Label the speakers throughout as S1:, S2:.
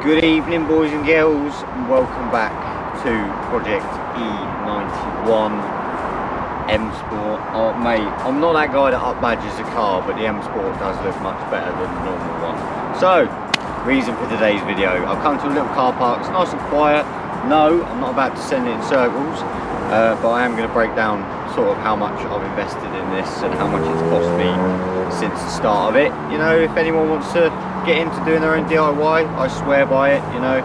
S1: Good evening, boys and girls, and welcome back to Project E91 M Sport. Oh mate, I'm not that guy that up badges a car, but the M Sport does look much better than the normal one. So, reason for today's video, I've come to a little car park. It's nice and quiet. No, I'm not about to send it in circles, but I am going to break down sort of how much I've invested in this and how much it's cost me since the start of it. You know, if anyone wants to get into doing their own DIY, I swear by it. You know,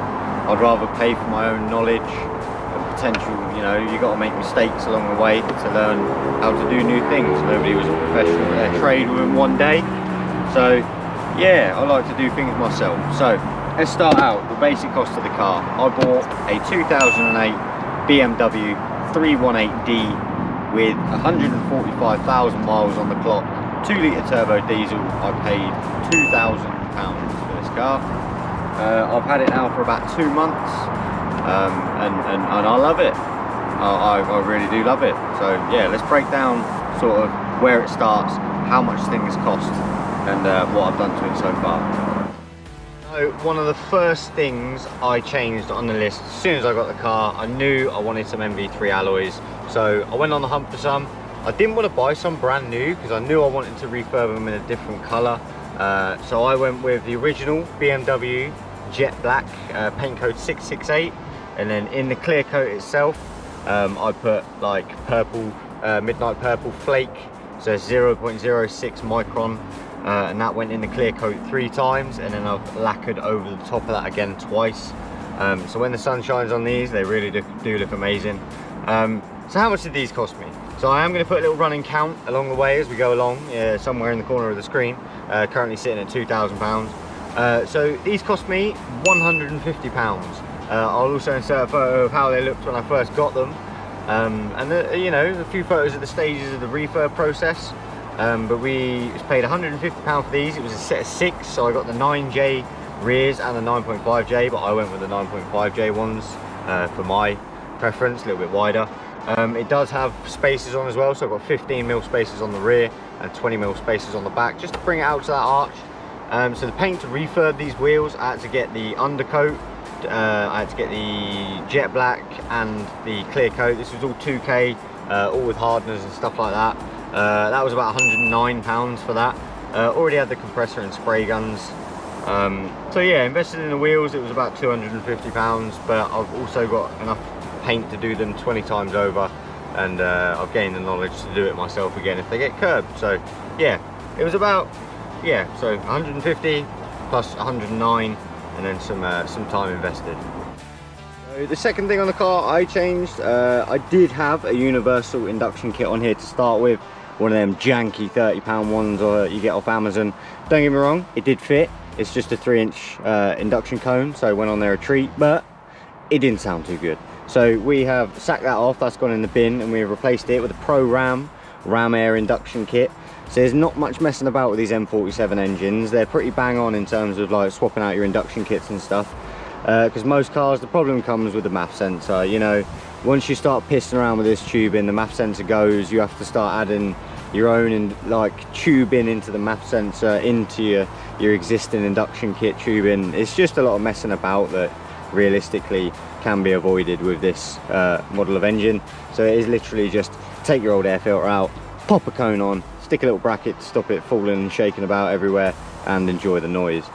S1: I'd rather pay for my own knowledge and potential. You know, you got to make mistakes along the way to learn how to do new things. Nobody was a professional at their trade within one day. So yeah, I like to do things myself. So let's start out the basic cost of the car. I bought a 2008 BMW 318D with 145,000 miles on the clock, 2-litre turbo diesel. I paid £2,000 for this car. I've had it now for about 2 months, and I love it. I really do love it. So yeah, let's break down sort of where it starts, how much things cost, and what I've done to it so far. So one of the first things I changed on the list as soon as I got the car, I knew I wanted some MV3 alloys. So I went on the hunt for some. I didn't want to buy some brand new because I knew I wanted to refurb them in a different colour. So I went with the original BMW Jet Black, paint code 668, and then in the clear coat itself, I put like purple, midnight purple flake, so 0.06 micron, and that went in the clear coat 3 times, and then I've lacquered over the top of that again twice. So when the sun shines on these, they really do look amazing. So how much did these cost me? So I am going to put a little running count along the way as we go along, somewhere in the corner of the screen, currently sitting at £2,000. So these cost me £150. I'll also insert a photo of how they looked when I first got them, and you know, a few photos of the stages of the refurb process. But we paid £150 for these. It was a set of 6, so I got the 9J rears and the 9.5J, but I went with the 9.5J ones for my preference, a little bit wider. It does have spacers on as well, so I've got 15mm spacers on the rear and 20mm spacers on the back, just to bring it out to that arch. So the paint to refurb these wheels, I had to get the undercoat, I had to get the jet black and the clear coat. This was all 2K, all with hardeners and stuff like that. That was about £109 for that. Already had the compressor and spray guns. So yeah, invested in the wheels, it was about £250, but I've also got enough paint to do them 20 times over, and I've gained the knowledge to do it myself again if they get curbed. So yeah, it was about, yeah, so 150 plus 109, and then some time invested. So the second thing on the car I changed, I did have a universal induction kit on here to start with, one of them janky £30 ones you get off Amazon. Don't get me wrong, it did fit. It's just a 3-inch induction cone, so it went on there a treat, but it didn't sound too good. So we have sacked that off, that's gone in the bin, and we have replaced it with a Pro Ram Air induction kit. So there's not much messing about with these M47 engines. They're pretty bang on in terms of like swapping out your induction kits and stuff. Because most cars, the problem comes with the MAF sensor. You know, once you start pissing around with this tubing, the MAF sensor goes, you have to start adding your own like tubing into the MAF sensor, into your existing induction kit tubing. It's just a lot of messing about that realistically can be avoided with this model of engine. So it is literally just take your old air filter out, pop a cone on, stick a little bracket to stop it falling and shaking about everywhere, and enjoy the noise.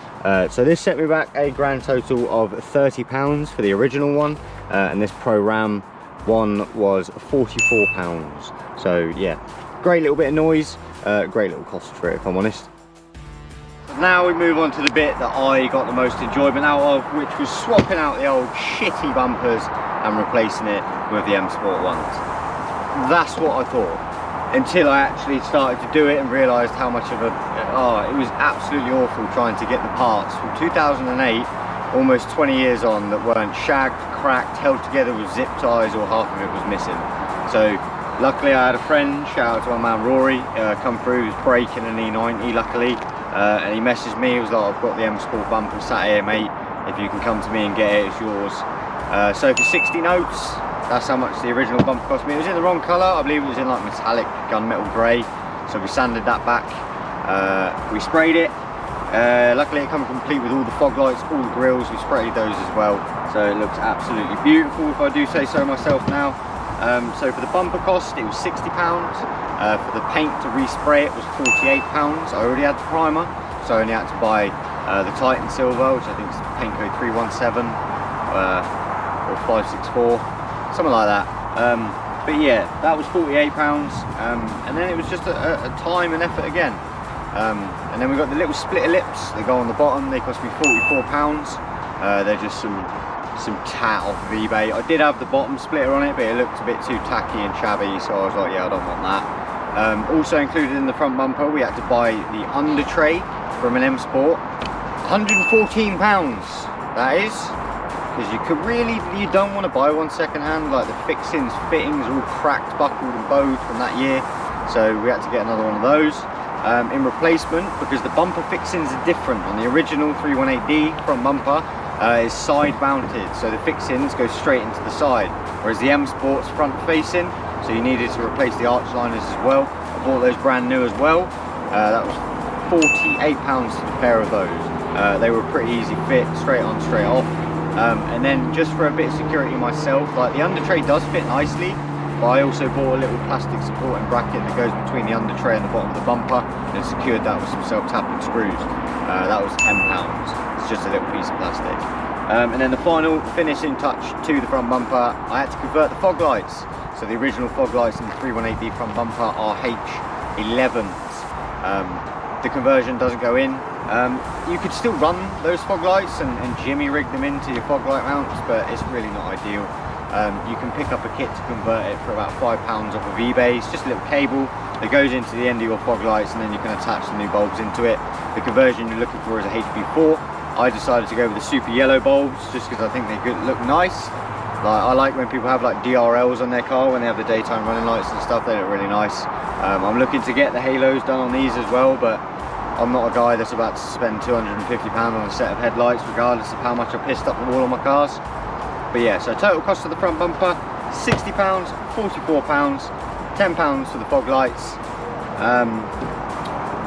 S1: So this set me back a grand total of £30 for the original one, and this Pro Ram one was £44. So yeah, great little bit of noise, great little cost for it if I'm honest. Now we move on to the bit that I got the most enjoyment out of, which was swapping out the old shitty bumpers and replacing it with the M Sport ones. That's what I thought, until I actually started to do it and realised how much of a, it was absolutely awful trying to get the parts from 2008, almost 20 years on, that weren't shagged, cracked, held together with zip ties, or half of it was missing. So luckily I had a friend, shout out to my man Rory, come through. He was braking an E90 luckily, and he messaged me, he was like, I've got the M Sport bumper sat here mate, if you can come to me and get it, it's yours. So for 60 notes, that's how much the original bumper cost me. It was in the wrong colour, I believe it was in like metallic gunmetal grey, so we sanded that back, we sprayed it, Luckily it comes complete with all the fog lights, all the grills. We sprayed those as well, so it looks absolutely beautiful if I do say so myself now. So for the bumper cost it was £60. For the paint to respray it was £48. I already had the primer, so I only had to buy the Titan Silver, which I think is paint code 317 or 564, something like that. But yeah, that was £48, and then it was just a time and effort again. And then we got the little splitter lips that go on the bottom. They cost me £44. They're just some tat off of eBay. I did have the bottom splitter on it, but it looked a bit too tacky and shabby, so I was like, yeah, I don't want that. Also included in the front bumper, we had to buy the under tray from an M Sport. £114, that is. Because you don't want to buy one second hand. Like the fittings are all cracked, buckled and bowed from that year, so we had to get another one of those in replacement, because the bumper fixings are different. On the original 318D front bumper is side mounted, so the fixings go straight into the side, whereas the M Sport's front facing, so you needed to replace the arch liners as well. I bought those brand new as well. That was £48 a pair of those. They were a pretty easy fit, straight on, straight off. And then just for a bit of security myself, like the under tray does fit nicely, but I also bought a little plastic supporting bracket that goes between the under tray and the bottom of the bumper, and secured that with some self-tapping screws. That was £10. It's just a little piece of plastic. And then the final finishing touch to the front bumper, I had to convert the fog lights. So the original fog lights in the 318D front bumper are H11s. The conversion doesn't go in. You could still run those fog lights and jimmy rig them into your fog light mounts, but it's really not ideal. You can pick up a kit to convert it for about £5 off of eBay. It's just a little cable that goes into the end of your fog lights, and then you can attach the new bulbs into it. The conversion you're looking for is a HB4. I decided to go with the super yellow bulbs just because I think they look nice. Like, I like when people have like DRLs on their car when they have the daytime running lights and stuff. They look really nice. I'm looking to get the halos done on these as well, but I'm not a guy that's about to spend £250 on a set of headlights, regardless of how much I pissed up the wall on my cars. But yeah, so total cost of the front bumper, £60, £44, £10 for the fog lights,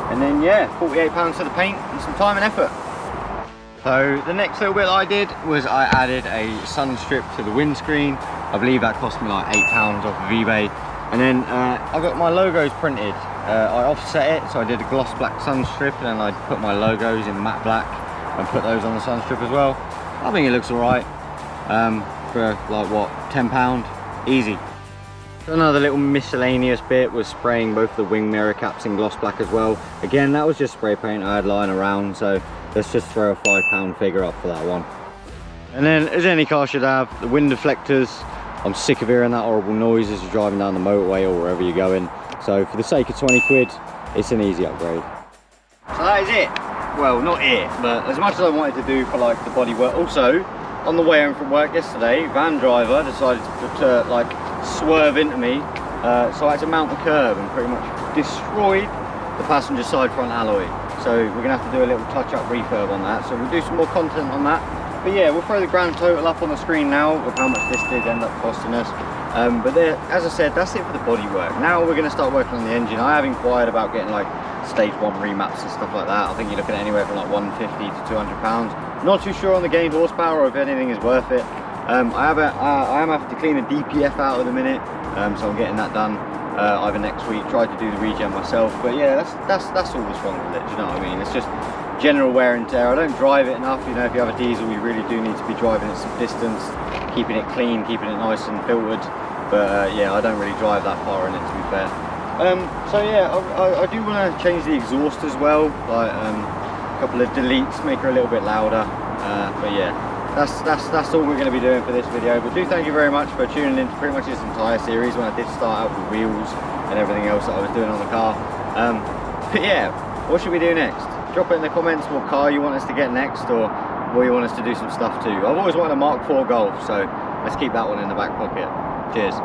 S1: and then yeah, £48 for the paint and some time and effort. So the next little bit I did was I added a SUNSTRIP to the windscreen. I believe that cost me like £8 off of eBay. And then I got my logos printed. I offset it, so I did a gloss black SUNSTRIP, and then I put my logos in matte black and put those on the SUNSTRIP as well. I think it looks alright for like what, £10, easy. So another little miscellaneous bit was spraying both the wing mirror caps in gloss black as well. Again, that was just spray paint I had lying around, so let's just throw a £5 figure up for that one. And then, as any car should have, the wind deflectors. I'm sick of hearing that horrible noise as you're driving down the motorway or wherever you're going. So for the sake of 20 quid, it's an easy upgrade. So that is it. Well, not it, but as much as I wanted to do for like the bodywork. Also, on the way home from work yesterday, van driver decided to like swerve into me. So I had to mount the curb and pretty much destroyed the passenger side front alloy. So we're gonna have to do a little touch-up refurb on that. So we'll do some more content on that. But yeah, we'll throw the grand total up on the screen now of how much this did end up costing us. But there, as I said, that's it for the bodywork. Now we're gonna start working on the engine. I have inquired about getting like stage 1 remaps and stuff like that. I think you're looking at anywhere from like 150 to £200. Not too sure on the gained horsepower or if anything is worth it. I am having to clean a DPF out at the minute, so I'm getting that done either next week. Tried to do the regen myself, but yeah, that's all that's wrong with it. Do you know what I mean? It's just general wear and tear. I don't drive it enough. You know, if you have a diesel, you really do need to be driving it some distance, keeping it clean, keeping it nice and filtered. But yeah, I don't really drive that far in it, to be fair. So yeah, I do want to change the exhaust as well, like a couple of deletes, make her a little bit louder. But yeah, that's all we're going to be doing for this video. But do thank you very much for tuning in to pretty much this entire series when I did start out with wheels and everything else that I was doing on the car. But yeah, what should we do next? Drop it in the comments what car you want us to get next, or what you want us to do some stuff to. I've always wanted a Mark IV Golf, so let's keep that one in the back pocket. Cheers.